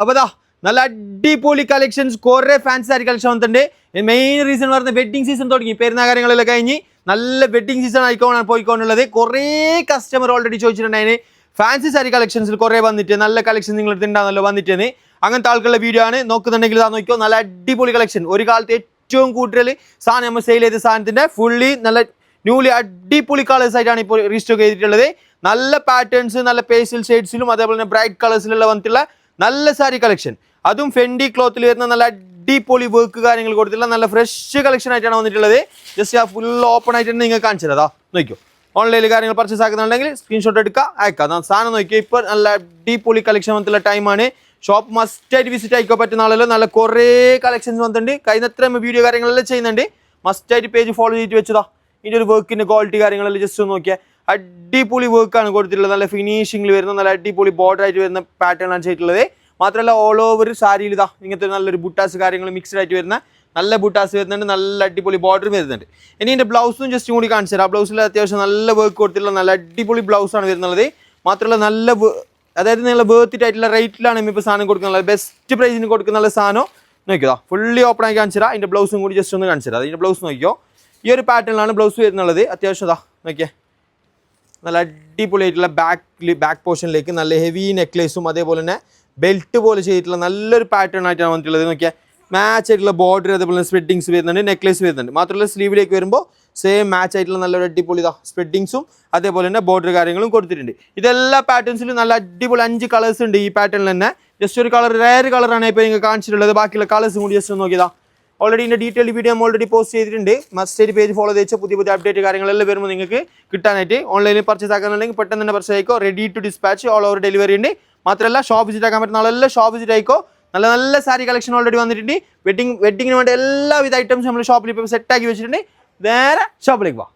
അപ്പോൾ നല്ല അടിപൊളി കളക്ഷൻസ് കുറേ ഫാൻസി സാരി കളക്ഷൻ വന്നിട്ടുണ്ട്. മെയിൻ റീസൺ പറഞ്ഞ വെഡിങ് സീസൺ തുടങ്ങി, പെരുന്നാൾ കാര്യങ്ങളെല്ലാം കഴിഞ്ഞ് നല്ല വെഡിങ് സീസൺ ആയിക്കോണാണ് പോയിക്കൊണ്ടുള്ളത്. കുറേ കസ്റ്റമർ ഓൾറെഡി ചോദിച്ചിട്ടുണ്ടായിരുന്നു ഫാൻസി സാരി കളക്ഷൻസിൽ കുറേ വന്നിട്ട് നല്ല കളക്ഷൻ നിങ്ങൾ ഉണ്ടാകുന്നല്ലോ വന്നിട്ടേന്ന്. അങ്ങനത്തെ ആൾക്കുള്ള വീഡിയോ ആണ്. നോക്കുന്നുണ്ടെങ്കിൽ നോക്കിയോ, നല്ല അടിപൊളി കളക്ഷൻ. ഒരു കാലത്ത് ഏറ്റവും കൂടുതൽ സാധനം നമ്മൾ സെയിൽ ചെയ്ത സാധനത്തിൻ്റെ ഫുള്ളി നല്ല ന്യൂലി അടിപൊളി കളേഴ്സ് ആയിട്ടാണ് ഇപ്പോൾ റീസ്റ്റോക്ക് ചെയ്തിട്ടുള്ളത്. നല്ല പാറ്റേൺസ്, നല്ല പേസ്റ്റൽ ഷെയ്ഡ്സിലും അതേപോലെ തന്നെ ബ്രൈറ്റ് കളേഴ്സിലുള്ള വന്നിട്ടുള്ള നല്ല സാരി കളക്ഷൻ. അതും ഫെൻഡി ക്ലോത്തിൽ വരുന്ന നല്ല അടിപൊളി വർക്ക് കാര്യങ്ങൾ കൊടുത്തിട്ടുള്ള നല്ല ഫ്രഷ് കളക്ഷൻ ആയിട്ടാണ് വന്നിട്ടുള്ളത്. ജസ്റ്റ് ആ ഫുൾ ഓപ്പൺ ആയിട്ട് നിങ്ങൾക്ക് കാണിച്ചു തരാം. നോക്കിയോ, ഓൺലൈനിൽ കാര്യങ്ങൾ പർച്ചേസ് ആക്കുന്നുണ്ടെങ്കിൽ സ്ക്രീൻഷോട്ട് എടുക്കുക, അയക്കാം. സാധനം നോക്കിയോ, ഇപ്പോൾ നല്ല അടിപൊളി കളക്ഷൻ വന്നിട്ടുള്ള ടൈമാണ്. ഷോപ്പ് മസ്റ്റായിട്ട് വിസിറ്റ് ആയിക്കോ പറ്റുന്ന ആളല്ലോ. നല്ല കുറേ കളക്ഷൻസ് വന്നിട്ടുണ്ട്. കഴിഞ്ഞത്ര വീഡിയോ കാര്യങ്ങളെല്ലാം ചെയ്യുന്നുണ്ട്. മസ്റ്റായിട്ട് പേജ് ഫോളോ ചെയ്തിട്ട് വെച്ചതാ. ഇതിൻ്റെ ഒരു വർക്കിൻ്റെ ക്വാളിറ്റി കാര്യങ്ങളെല്ലാം ജസ്റ്റ് ഒന്ന് നോക്കിയാൽ അടിപൊളി വർക്കാണ് കൊടുത്തിട്ടുള്ളത്. നല്ല ഫിനിഷിങ്ങിൽ വരുന്ന നല്ല അടിപൊളി ബോർഡർ ആയിട്ട് വരുന്ന പാറ്റേൺ ആണ് ചെയ്തിട്ടുള്ളത്. മാത്രമല്ല ഓൾ ഓവർ സാരിയിൽ ഇങ്ങനത്തെ നല്ലൊരു ബുട്ടാസ് കാര്യങ്ങൾ മിക്സ്ഡ് ആയിട്ട് വരുന്ന നല്ല ബുട്ടാസ് വരുന്നുണ്ട്. നല്ല അടിപൊളി ബോർഡർ വരുന്നുണ്ട്. ഇനി ഇതിൻ്റെ ബ്ലൗസും ജസ്റ്റ് കൂടി കാണിച്ചു തരാം. ബ്ലൗസിൽ അത്യാവശ്യം നല്ല വർക്ക് കൊടുത്തിട്ടുള്ള നല്ല അടിപൊളി ബ്ലൗസാണ് വരുന്നത്. മാത്രമല്ല നല്ല അതായത് നല്ല വേർത്തിട്ടായിട്ടുള്ള റേറ്റിലാണ് ഇപ്പോൾ സാധനം കൊടുക്കുന്നത്. ബെസ്റ്റ് പ്രൈസിന് കൊടുക്കുന്ന നല്ല സാധനം നോക്കിയോ, ഫുള്ളി ഓപ്പൺ ആയി കാണിച്ചു തരാം. അതിൻ്റെ ബ്ലൗസും കൂടി ജസ്റ്റ് ഒന്ന് കാണിച്ചു തരാം. അതിൻ്റെ ബ്ലൗസ് നോക്കിയോ, ഈ ഒരു പാറ്റേണിലാണ് ബ്ലൗസ് വരുന്നുള്ളത്. അത്യാവശ്യം നോക്കിയേ, നല്ല അടിപൊളിയായിട്ടുള്ള ബാക്ക് പോർഷനിലേക്ക് നല്ല ഹെവി നെക്ലേസും അതേപോലെ തന്നെ ബെൽറ്റ് പോലെ ചെയ്തിട്ടുള്ള നല്ലൊരു പാറ്റേൺ ആയിട്ടാണ് വന്നിട്ടുള്ളത്. നോക്കിയാൽ മാച്ച് ആയിട്ടുള്ള ബോർഡർ അതേപോലെ സ്പ്രെഡിങ്സ് വരുന്നുണ്ട്, നെക്ലേസ് വരുന്നുണ്ട്. മാത്രമല്ല സ്ലീവിലേക്ക് വരുമ്പോൾ സെയിം മാച്ച് ആയിട്ടുള്ള നല്ലൊരു അടിപൊളി സ്പ്രെഡിങ്സും അതേപോലെ തന്നെ ബോർഡർ കാര്യങ്ങളും കൊടുത്തിട്ടുണ്ട്. ഇതെല്ലാ പാറ്റേൺസിലും നല്ല അടിപൊളി 5 കളേഴ്സ് ഉണ്ട് ഈ പാറ്റേണിൽ തന്നെ. ജസ്റ്റ് ഒരു കളർ റയർ കളറാണ് ഇപ്പോൾ നിങ്ങൾക്ക് കാണിച്ചിട്ടുള്ളത്. ബാക്കിയുള്ള കളേഴ്സും കൂടി ജസ്റ്റ് നോക്കിയതാ. ഓൾറെഡി ഇതിൻ്റെ ഡീറ്റെയിൽ വീഡിയോ നമ്മൾ ഓൾറെഡി പോസ്റ്റ് ചെയ്തിട്ടുണ്ട്. മസ്റ്റ് പേജ് ഫോളോ ചെയ്ത് പുതിയ അപ്ഡേറ്റ് കാര്യങ്ങളെല്ലാം വരുമ്പോൾ നിങ്ങൾക്ക് കിട്ടാനായിട്ട് ഓൺലൈനിൽ പർച്ചേസ് ആക്കാനുണ്ടെങ്കിൽ പെട്ടെന്ന് തന്നെ പർച്ചേസ് ആയിക്കോ. Ready to dispatch all over delivery ഉണ്ട്. മാത്രമല്ല ഷോപ്പ് വിസിറ്റ് ആക്കാൻ പറ്റുന്ന ആളെല്ലാം ഷോപ്പ് വിസിറ്റ് ആയിക്കോ. നല്ല നല്ല സാരി കളക്ഷൻ ഓൾറെഡി വന്നിട്ടുണ്ട്. വെഡിങ്ങിന് വേണ്ടി എല്ലാവിധ ഐറ്റംസ് നമ്മൾ ഷോപ്പിൽ ഇപ്പോൾ സെറ്റാക്കി വെച്ചിട്ടുണ്ട്. നേരെ ഷോപ്പിലേക്ക് പോകാം.